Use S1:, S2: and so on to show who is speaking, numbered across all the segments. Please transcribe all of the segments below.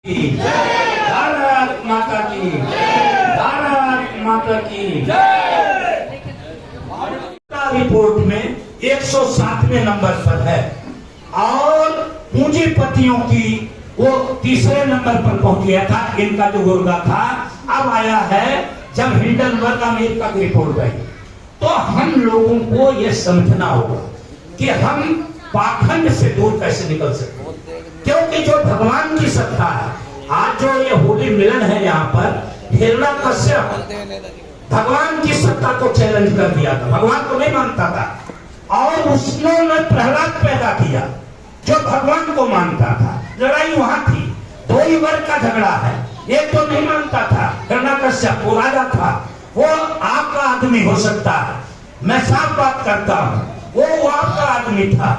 S1: भारत माता की, भारत माता की। रिपोर्ट में 107वें नंबर पर है और पूंजीपतियों की वो तीसरे नंबर पर पहुंच गया था। इनका जो गुर्गा था अब आया है जब हिंडनबर्ग अमेरिका की रिपोर्ट आई। तो हम लोगों को यह समझना होगा कि हम पाखंड से दूर कैसे निकल सकते हैं, क्योंकि जो भगवान की सत्ता है, आज जो ये होली मिलन है यहाँ पर, हिरण्यकश्यप भगवान की सत्ता को चैलेंज कर दिया था, भगवान को नहीं मानता था और उसने प्रहलाद पैदा किया जो भगवान को मानता था। लड़ाई वहां थी, दो ही वर्ग का झगड़ा है। एक तो नहीं मानता था, हिरण्यकश्यप वो राजा था, वो आपका आदमी हो सकता है, मैं साफ बात करता हूं, वो आपका आदमी था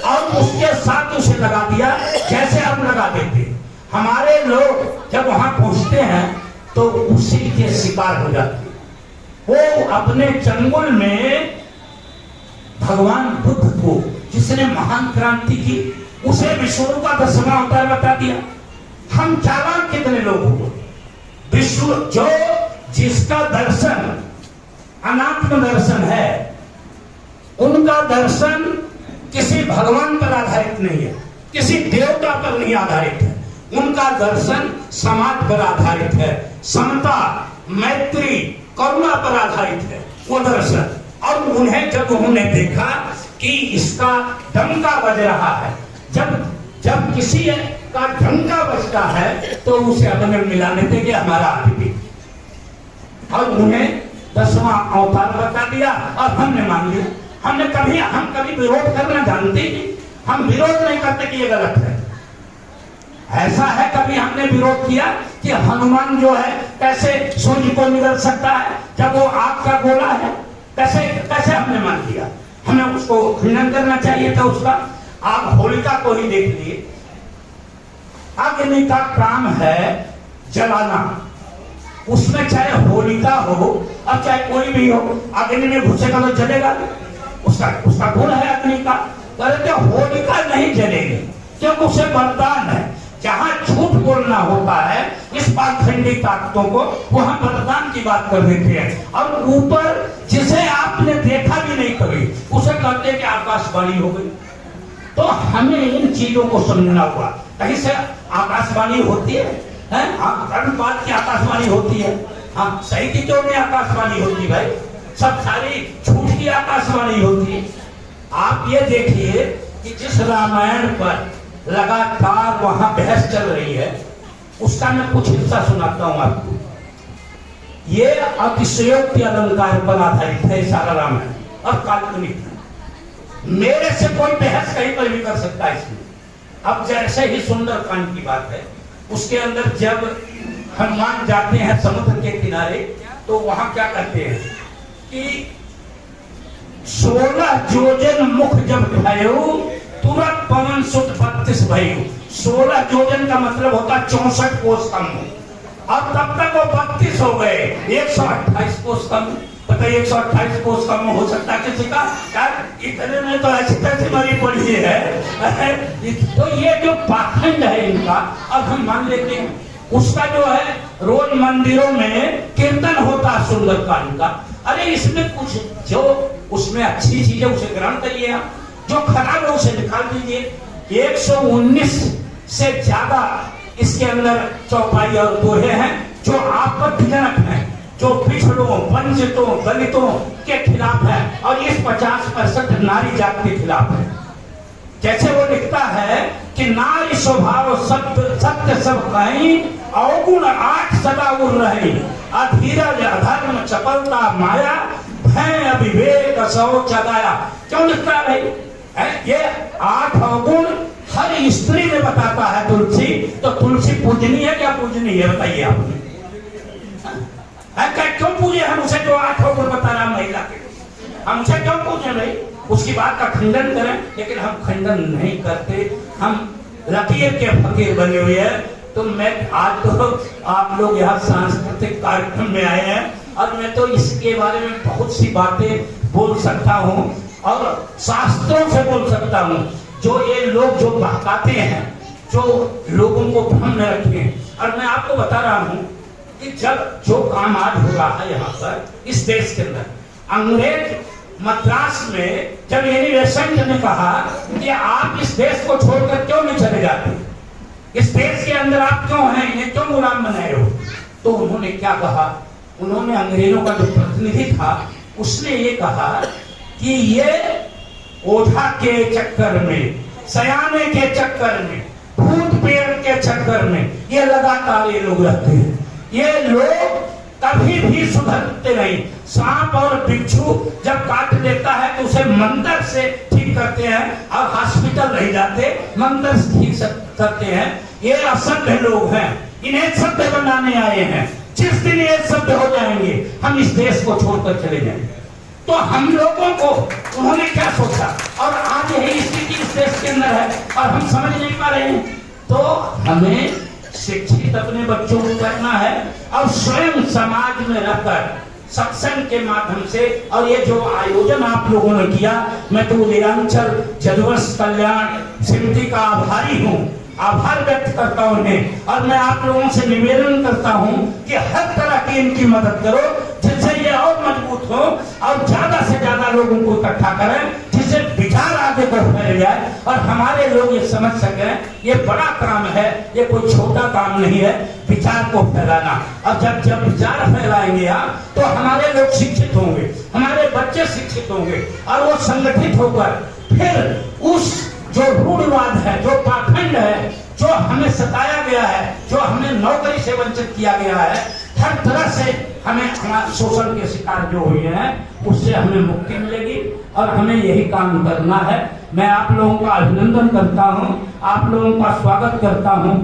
S1: और उसके साथ उसे लगा दिया जैसे हम लगा देते। हमारे लोग जब वहां पहुंचते हैं तो उसी के शिकार हो जाते। वो अपने चंगुल में भगवान बुद्ध को, जिसने महान क्रांति की, उसे विष्णु का 10वां अवतार बता दिया। हम चालाक कितने लोग हुए। विष्णु जो जिसका दर्शन अनात्म दर्शन है, उनका दर्शन किसी भगवान पर आधारित नहीं है, किसी देवता पर नहीं आधारित है, उनका दर्शन समाज पर आधारित है, समता, मैत्री, करुणा पर आधारित है वो दर्शन। और उन्हें जब उन्होंने देखा कि इसका डंका बज रहा है, जब किसी का डंका बजता है तो उसे अपने मिलाने देंगे हमारा आदमी, और उन्हें 10वां अवतार बता दिया और हमने मान लिया। हम कभी विरोध करना जानते नहीं, हम विरोध नहीं करते कि ये गलत है। ऐसा है कभी हमने विरोध किया कि हनुमान जो है कैसे सूर्य को निगल सकता है जब वो आग का गोला है, कैसे हमने मान लिया। हमें उसको खंडन करना चाहिए था उसका। आप होलिका को ही देख लिए, अग्नि का काम है जलाना, उसमें चाहे होलिका हो और चाहे कोई भी हो, अग्नि में घुसेगा तो जलेगा, उसका गुण है अग्नि का। कहते होलिका नहीं जलेगी क्योंकि उसे वरदान है। जहां झूठ बोलना होता है इस पाखंडी ताकतों को, वहां वरदान की बात कर देते हैं। और ऊपर जिसे आपने देखा भी नहीं कभी, उसे कहते हैं कि आकाशवाणी हो गई। तो हमें इन चीजों को समझना होगा। कहीं से आकाशवाणी होती है, धर्मपात की आकाशवाणी होती है, हाँ सही की क्यों नहीं आकाशवाणी होती भाई, सब सारी झूठ की आकाशवाणी होती है। आप ये देखिए कि जिस रामायण पर लगातार वहां बहस चल रही है, उसका मैं कुछ हिस्सा सुनाता हूं आपको। ये अतिशयोक्ति अलंकार पर आधारित है सारा रामायण और काल्पनिक है। मेरे से कोई बहस कहीं पर भी कर सकता है इसमें। अब जैसे ही सुंदरकांड की बात है, उसके अंदर जब हनुमान जाते हैं समुद्र के किनारे, तो वहां क्या कहते हैं कि 16 योजन मुख जब भयो, तुरंत पवन सुत 32 भयो। 16 योजन का मतलब होता 64 कोस कम, और तब तक वो 32 हो गए, 128 कोस कम। पता 128 कोस कम हो सकता है किसी का? इतने में तो ऐसी तैसी मरी पड़ी है। तो ये जो पाखंड है इनका, अब हम मान लेते हैं। उसका जो है रोज मंदिरों में कीर्तन होता सुंदरकांड का। अरे इसमें कुछ जो उसमें अच्छी चीजें उसे ग्रहण करिए, आप जो खराब है उसे निकाल दीजिए। 119 से ज्यादा इसके अंदर चौपाई और दोहे हैं जो आपत्तिजनक हैं, जो पिछड़ों, वंचितों, दलितों के खिलाफ है, और इस 50% नारी जाति के खिलाफ है। जैसे वो लिखता है कि नारी स्वभाव सत्य सब कहीं, अवगुण 8 सदा उड़ रही, अधीरज अधर्म चपलता माया, भय अविवेक सौ चगाया। क्यों लिखता है भाई? ये 8 अवगुण हर स्त्री में बताता है तुलसी। तो तुलसी पूजनीय है क्या पूजनीय है बताइए आपने? क्यों पूजे हम उसे जो 8 अवगुण बता रहा महिला के? हम उसे क्यों पूजे भाई? उसकी बात का खंडन करें, लेकिन हम खंडन नहीं करते। हम लकीर के फकीर बने हुए हैं। तो मैं आज तो आप लोग यहाँ सांस्कृतिक कार्यक्रम में आए हैं और मैं तो इसके बारे में बहुत सी बातें बोल सकता हूँ और शास्त्रों से बोल सकता हूँ। जो ये लोग जो बहकाते हैं, जो लोगों को भ्रम में रखे। और मैं आपको बता रहा हूं कि जब जो काम आज हो रहा है यहाँ पर इस देश के अंदर, अंग्रेज मद्रास में जब एनी ने कहा कि आप इस देश को छोड़कर क्यों नहीं चले जाते, इस देश के अंदर आप क्यों हैं, ये क्यों गुलाम बनाए हो, तो उन्होंने क्या कहा, उन्होंने अंग्रेजों का जो प्रतिनिधि था उसने ये कहा कि ये ओझा के चक्कर में, सयाने के चक्कर में, भूत पेड़ के चक्कर में ये लगातार ये लोग रहते हैं, ये लोग कभी भी सुधरते नहीं। सांप और बिच्छू जब काट लेता है तो उसे मंत्र से ठीक करते हैं और हॉस्पिटल नहीं जाते, मंत्र से ठीक करते हैं। ये असभ्य लोग हैं, इन्हें सभ्य बनाने आए हैं। जिस दिन ये सभ्य हो जाएंगे हम इस देश को छोड़कर चले जाएंगे। तो हम लोगों को उन्होंने क्या सोचा, और आज यही स्थिति इस देश के अंदर है और हम समझ नहीं पा रहे हैं। तो हमें शिक्षित अपने बच्चों को करना है और स्वयं समाज में रहकर सत्संग के माध्यम से, और ये जो आयोजन आप लोगों ने किया, मैं तो उदयांचल जदुवंश कल्याण समिति का आभारी हूँ, आभार व्यक्त करता हूँ उन्हें। और मैं आप लोगों से निवेदन करता हूँ कि हर तरह की इनकी मदद करो जिससे ये और मजबूत हो और ज्यादा से ज्यादा लोगों को इकट्ठा करें, जिससे विचार आगे बढ़ फैल जाए और हमारे लोग ये समझ सकें ये बड़ा काम है, ये कोई छोटा काम नहीं है विचार को फैलाना। और जब विचार फैलाएंगे तो हमारे लोग शिक्षित होंगे, हमारे बच्चे शिक्षित होंगे और वो संगठित होकर फिर उस जो रूढ़वाद है, जो पाखंड है, जो हमें सताया गया है, जो हमें नौकरी से वंचित किया गया है, हर तरह से हमें शोषण के शिकार जो हुए हैं उससे हमें मुक्ति मिलेगी और हमें यही काम करना है। मैं आप लोगों का अभिनंदन करता हूं, आप लोगों का स्वागत करता हूं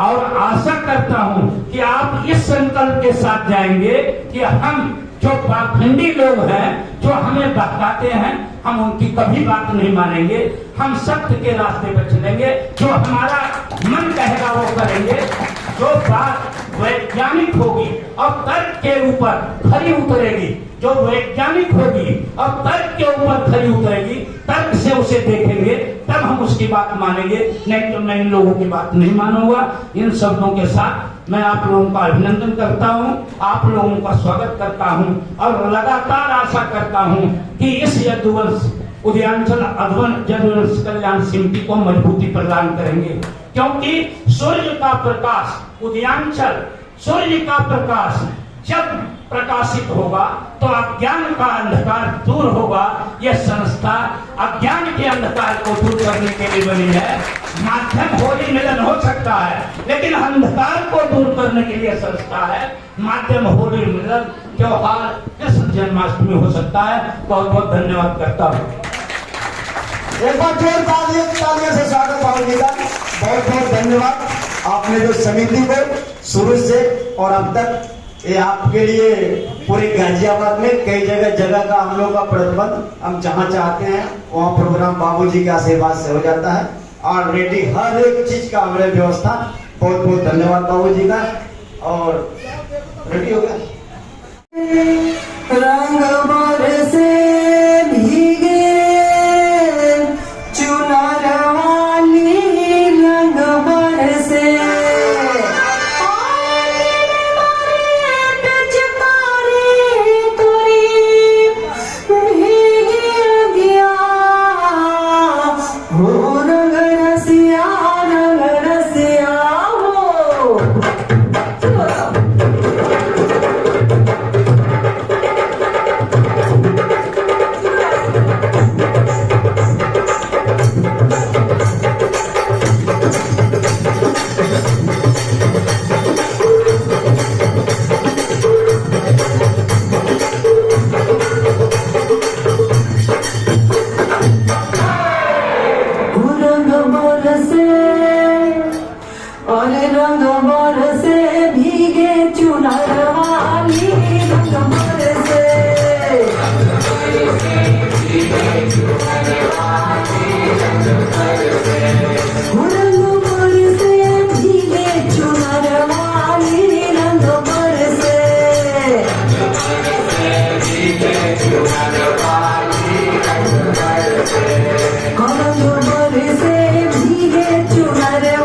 S1: और आशा करता हूं कि आप इस संकल्प के साथ जाएंगे कि हम जो पाखंडी लोग हैं, जो हमें बहकाते हैं, हम उनकी कभी बात नहीं मानेंगे, हम सत्य के रास्ते पर चलेंगे, जो हमारा मन कहेगा वो करेंगे, जो बात वैज्ञानिक होगी और तर्क के ऊपर खरी उतरेगी, जो वैज्ञानिक होगी और तर्क के ऊपर खरी उतरेगी, तर्क से उसे देखेंगे तब हम उसकी बात मानेंगे, नहीं तो मैं इन लोगों की बात नहीं मानूंगा। इन शब्दों के साथ मैं आप लोगों का अभिनंदन करता हूं, आप लोगों का स्वागत करता हूं और लगातार आशा करता हूं कि इस यदुवंश उदयांचल जदुवंश कल्याण समिति को मजबूती प्रदान करेंगे, क्योंकि सूर्य का प्रकाश, उदयांचल सूर्य का प्रकाश जब प्रकाशित होगा तो अज्ञान का अंधकार दूर होगा। यह संस्था अज्ञान के अंधकार को दूर करने के लिए बनी है। माध्यम होली मिलन हो सकता है, लेकिन अंधकार को दूर करने के लिए संस्था है। माध्यम होली मिलन त्योहार कृष्ण जन्माष्टमी हो सकता है। बहुत बहुत धन्यवाद करता हूँ।
S2: एक बार जोर तालियों से स्वागत बाबू जी का। बहुत बहुत धन्यवाद। आपने जो समिति को शुरू से और अब तक ये आपके लिए पूरे गाजियाबाद में कई जगह का हम लोग का प्रतिबंध, हम जहाँ चाहते हैं वहाँ प्रोग्राम बाबूजी के आशीर्वाद से हो जाता है और रेडी हर एक चीज का हमारे व्यवस्था। बहुत बहुत धन्यवाद बाबूजी का। और रेडी हो गया।
S3: रंग बरसे भीगे चुनर वाली, रंग बरसे चुनर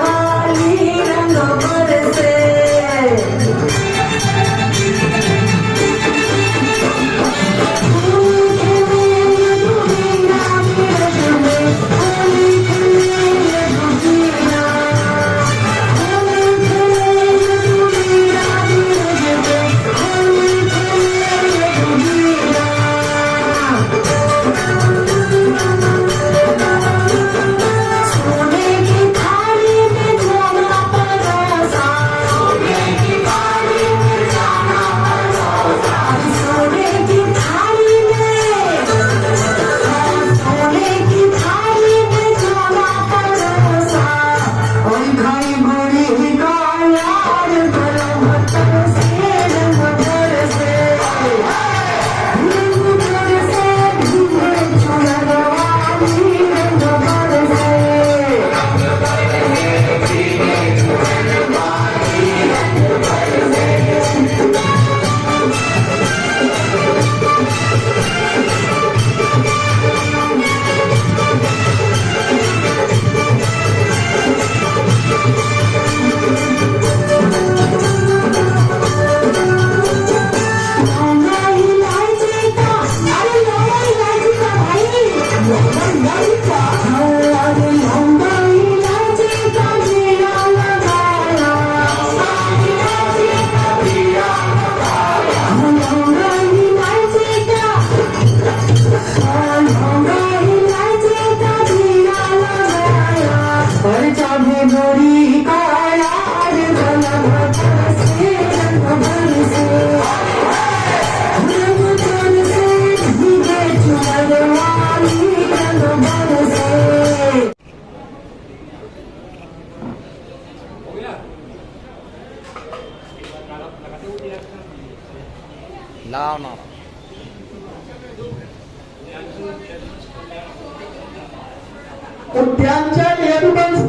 S4: लाव ना
S2: त्यांच्या एव्हिडन्स